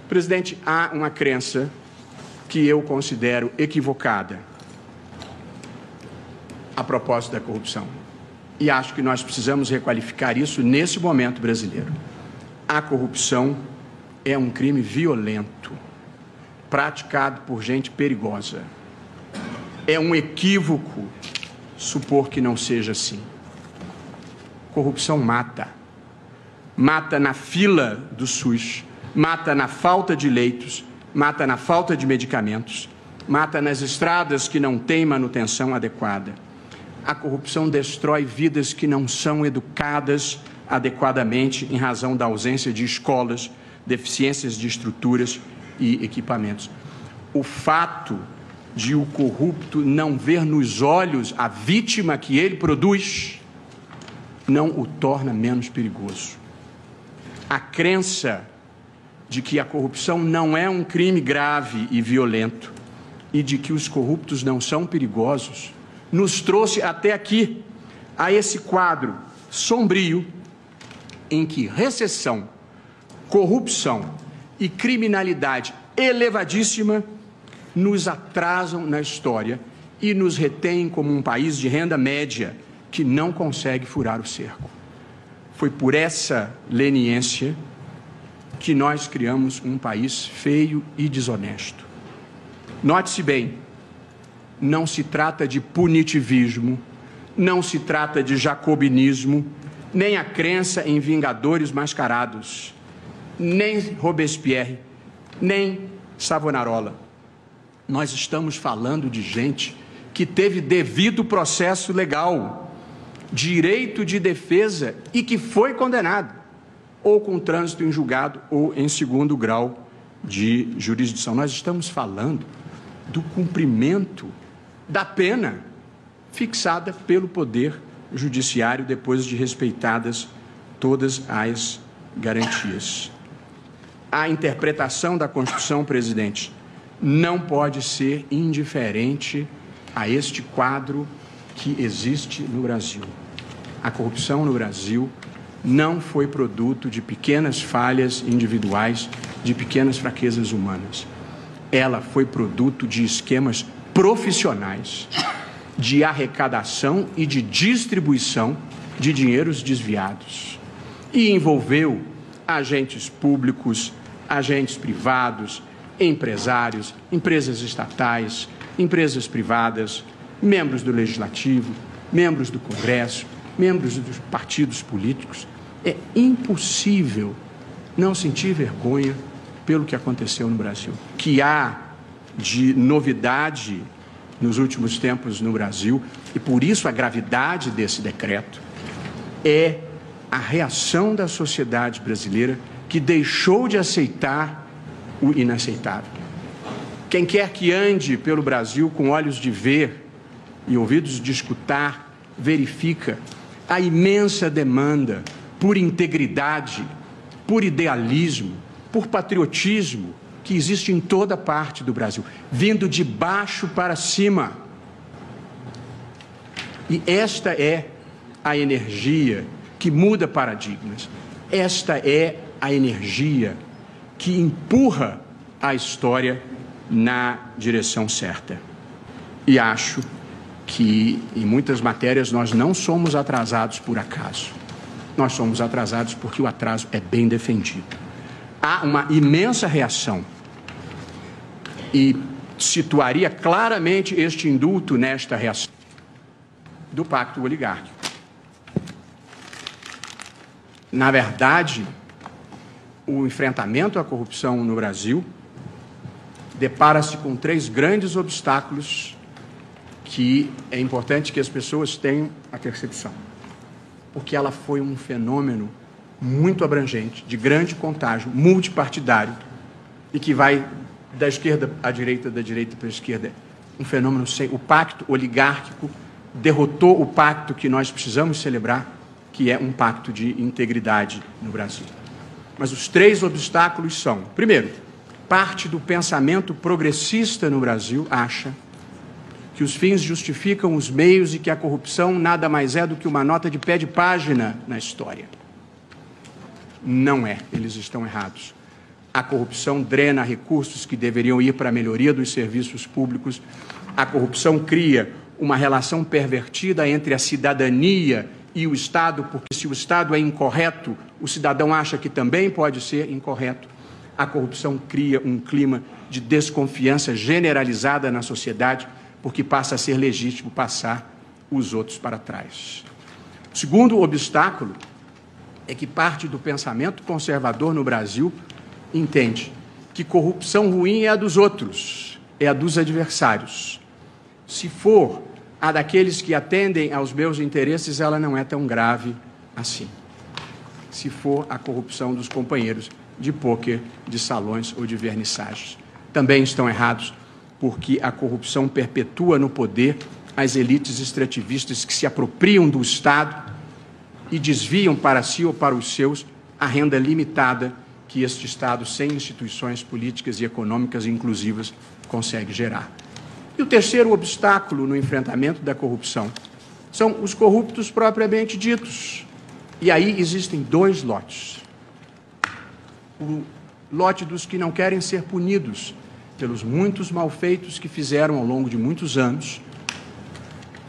Presidente, há uma crença que eu considero equivocada a propósito da corrupção. E acho que nós precisamos requalificar isso nesse momento brasileiro. A corrupção é um crime violento, praticado por gente perigosa. É um equívoco supor que não seja assim. Corrupção mata. Mata na fila do SUS, mata na falta de leitos, mata na falta de medicamentos, mata nas estradas que não têm manutenção adequada. A corrupção destrói vidas que não são educadas adequadamente em razão da ausência de escolas, deficiências de estruturas e equipamentos. O fato de o corrupto não ver nos olhos a vítima que ele produz não o torna menos perigoso. A crença de que a corrupção não é um crime grave e violento e de que os corruptos não são perigosos nos trouxe até aqui, a esse quadro sombrio em que recessão, corrupção e criminalidade elevadíssima nos atrasam na história e nos retêm como um país de renda média que não consegue furar o cerco. Foi por essa leniência que nós criamos um país feio e desonesto. Note-se bem, não se trata de punitivismo, não se trata de jacobinismo, nem a crença em vingadores mascarados, nem Robespierre, nem Savonarola. Nós estamos falando de gente que teve devido processo legal, direito de defesa e que foi condenado, ou com trânsito em julgado ou em segundo grau de jurisdição. Nós estamos falando do cumprimento da pena fixada pelo Poder Judiciário depois de respeitadas todas as garantias. A interpretação da Constituição, presidente, não pode ser indiferente a este quadro que existe no Brasil. A corrupção no Brasil não foi produto de pequenas falhas individuais, de pequenas fraquezas humanas. Ela foi produto de esquemas profissionais de arrecadação e de distribuição de dinheiros desviados. E envolveu agentes públicos, agentes privados, empresários, empresas estatais, empresas privadas, membros do Legislativo, membros do Congresso, membros dos partidos políticos. É impossível não sentir vergonha pelo que aconteceu no Brasil. O que há de novidade nos últimos tempos no Brasil, e por isso a gravidade desse decreto, é a reação da sociedade brasileira que deixou de aceitar o inaceitável. Quem quer que ande pelo Brasil com olhos de ver e ouvidos de escutar, verifica a imensa demanda por integridade, por idealismo, por patriotismo que existe em toda parte do Brasil, vindo de baixo para cima. E esta é a energia que muda paradigmas. Esta é a energia que empurra a história na direção certa. E acho que, em muitas matérias, nós não somos atrasados por acaso. Nós somos atrasados porque o atraso é bem defendido. Há uma imensa reação e situaria claramente este indulto nesta reação do pacto oligárquico. Na verdade, o enfrentamento à corrupção no Brasil depara-se com 3 grandes obstáculos que é importante que as pessoas tenham a percepção, porque ela foi um fenômeno muito abrangente, de grande contágio, multipartidário, e que vai da esquerda à direita, da direita para a esquerda. Um fenômeno sem... O pacto oligárquico derrotou o pacto que nós precisamos celebrar, que é um pacto de integridade no Brasil. Mas os 3 obstáculos são: primeiro, parte do pensamento progressista no Brasil acha que os fins justificam os meios e que a corrupção nada mais é do que uma nota de pé de página na história. Não é, eles estão errados. A corrupção drena recursos que deveriam ir para a melhoria dos serviços públicos. A corrupção cria uma relação pervertida entre a cidadania e o Estado, porque se o Estado é incorreto, o cidadão acha que também pode ser incorreto. A corrupção cria um clima de desconfiança generalizada na sociedade, porque passa a ser legítimo passar os outros para trás. O segundo obstáculo é que parte do pensamento conservador no Brasil entende que corrupção ruim é a dos outros, é a dos adversários. Se for a daqueles que atendem aos meus interesses, ela não é tão grave assim. Se for a corrupção dos companheiros de pôquer, de salões ou de vernissagens. Também estão errados, porque a corrupção perpetua no poder as elites extrativistas que se apropriam do Estado e desviam para si ou para os seus a renda limitada que este Estado, sem instituições políticas e econômicas inclusivas, consegue gerar. E o terceiro obstáculo no enfrentamento da corrupção são os corruptos propriamente ditos. E aí existem dois lotes. O lote dos que não querem ser punidos pelos muitos malfeitos que fizeram ao longo de muitos anos,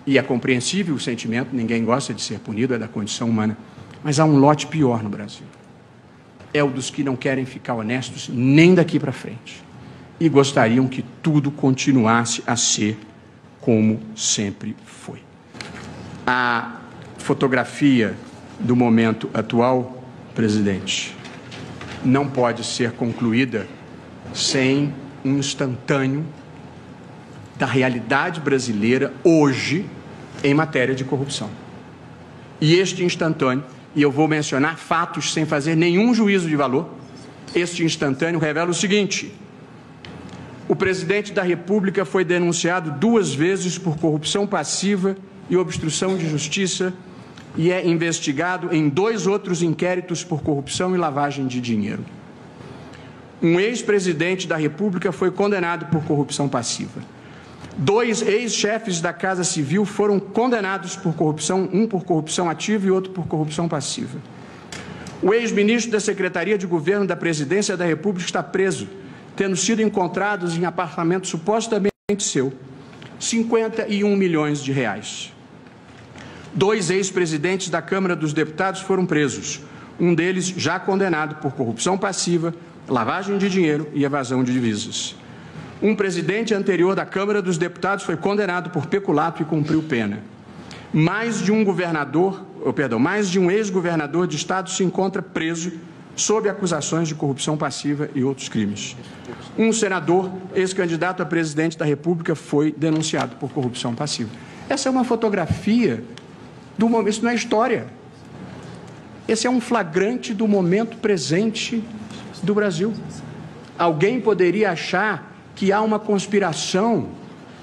e é compreensível o sentimento, ninguém gosta de ser punido, é da condição humana, mas há um lote pior no Brasil. É o dos que não querem ficar honestos nem daqui para frente e gostariam que tudo continuasse a ser como sempre foi. A fotografia do momento atual, presidente, não pode ser concluída sem um instantâneo da realidade brasileira hoje em matéria de corrupção. E este instantâneo, e eu vou mencionar fatos sem fazer nenhum juízo de valor, este instantâneo revela o seguinte: o presidente da República foi denunciado 2 vezes por corrupção passiva e obstrução de justiça e é investigado em 2 outros inquéritos por corrupção e lavagem de dinheiro. Um ex-presidente da República foi condenado por corrupção passiva. 2 ex-chefes da Casa Civil foram condenados por corrupção, um por corrupção ativa e outro por corrupção passiva. O ex-ministro da Secretaria de Governo da Presidência da República está preso, tendo sido encontrados em apartamento supostamente seu, 51 milhões de reais. 2 ex-presidentes da Câmara dos Deputados foram presos, um deles já condenado por corrupção passiva, lavagem de dinheiro e evasão de divisas. Um presidente anterior da Câmara dos Deputados foi condenado por peculato e cumpriu pena. Mais de um ex-governador de estado se encontra preso sob acusações de corrupção passiva e outros crimes. Um senador, ex-candidato a presidente da República, foi denunciado por corrupção passiva. Essa é uma fotografia do momento, isso não é história. Esse é um flagrante do momento presente do Brasil. Alguém poderia achar que há uma conspiração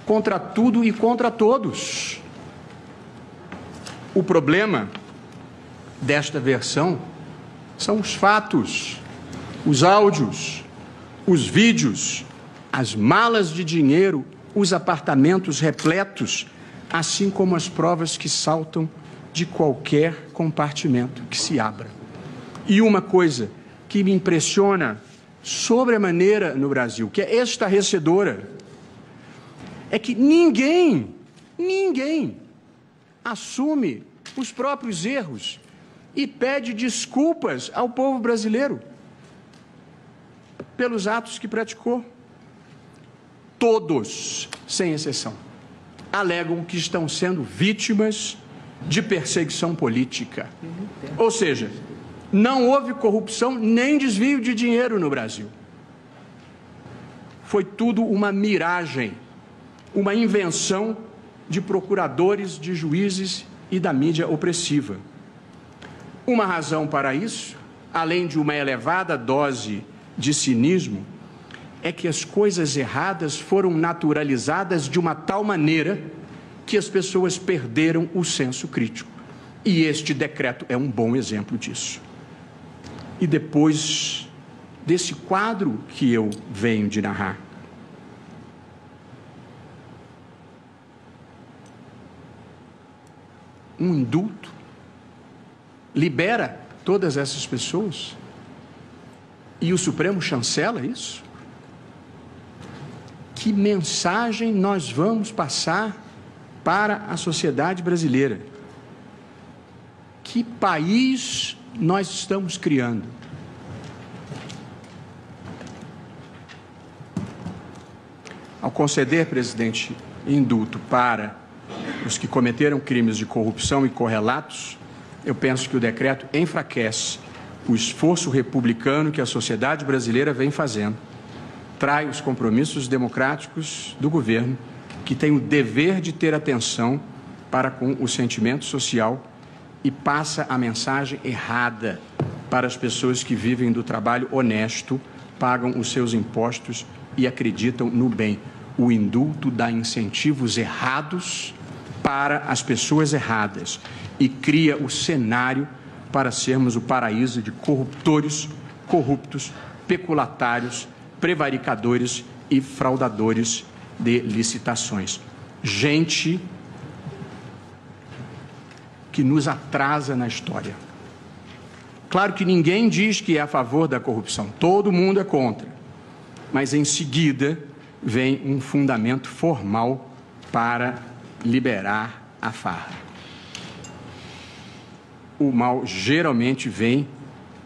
contra tudo e contra todos. O problema desta versão são os fatos, os áudios, os vídeos, as malas de dinheiro, os apartamentos repletos, assim como as provas que saltam de qualquer compartimento que se abra. E uma coisa que me impressiona sobremaneira no Brasil, que é estarrecedora, é que ninguém assume os próprios erros e pede desculpas ao povo brasileiro pelos atos que praticou. Todos, sem exceção, alegam que estão sendo vítimas de perseguição política. Ou seja, não houve corrupção nem desvio de dinheiro no Brasil. Foi tudo uma miragem, uma invenção de procuradores, de juízes e da mídia opressiva. Uma razão para isso, além de uma elevada dose de cinismo, é que as coisas erradas foram naturalizadas de uma tal maneira que as pessoas perderam o senso crítico. E este decreto é um bom exemplo disso. E depois desse quadro que eu venho de narrar, um indulto libera todas essas pessoas E o Supremo chancela isso? Que mensagem nós vamos passar para a sociedade brasileira? Que país nós estamos criando? Ao conceder, presidente, indulto para os que cometeram crimes de corrupção e correlatos, eu penso que o decreto enfraquece o esforço republicano que a sociedade brasileira vem fazendo, trai os compromissos democráticos do governo, que tem o dever de ter atenção para com o sentimento social e passa a mensagem errada para as pessoas que vivem do trabalho honesto, pagam os seus impostos e acreditam no bem. O indulto dá incentivos errados para as pessoas erradas e cria o cenário para sermos o paraíso de corruptores, corruptos, peculatários, prevaricadores e fraudadores de licitações. Gente que nos atrasa na história. Claro que ninguém diz que é a favor da corrupção, todo mundo é contra, mas em seguida vem um fundamento formal para liberar a farra. O mal geralmente vem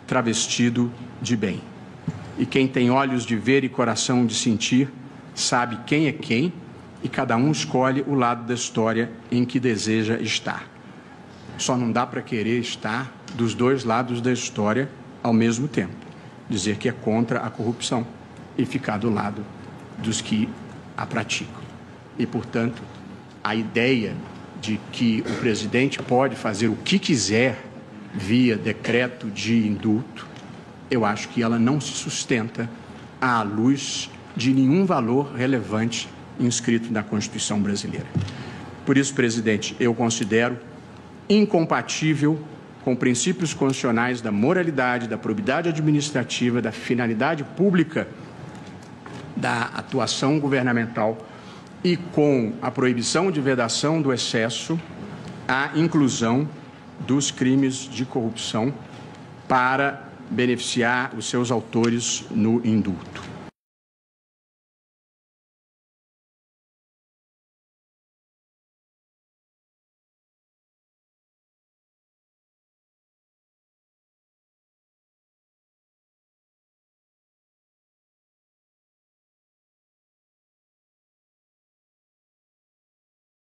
travestido de bem. E quem tem olhos de ver e coração de sentir, sabe quem é quem, e cada um escolhe o lado da história em que deseja estar. Só não dá para querer estar dos dois lados da história ao mesmo tempo. Dizer que é contra a corrupção e ficar do lado dos que a praticam. E, portanto, a ideia de que o presidente pode fazer o que quiser via decreto de indulto, eu acho que ela não se sustenta à luz de nenhum valor relevante inscrito na Constituição brasileira. Por isso, presidente, eu considero incompatível com princípios constitucionais da moralidade, da probidade administrativa, da finalidade pública da atuação governamental e com a proibição de vedação do excesso, a inclusão dos crimes de corrupção para beneficiar os seus autores no indulto.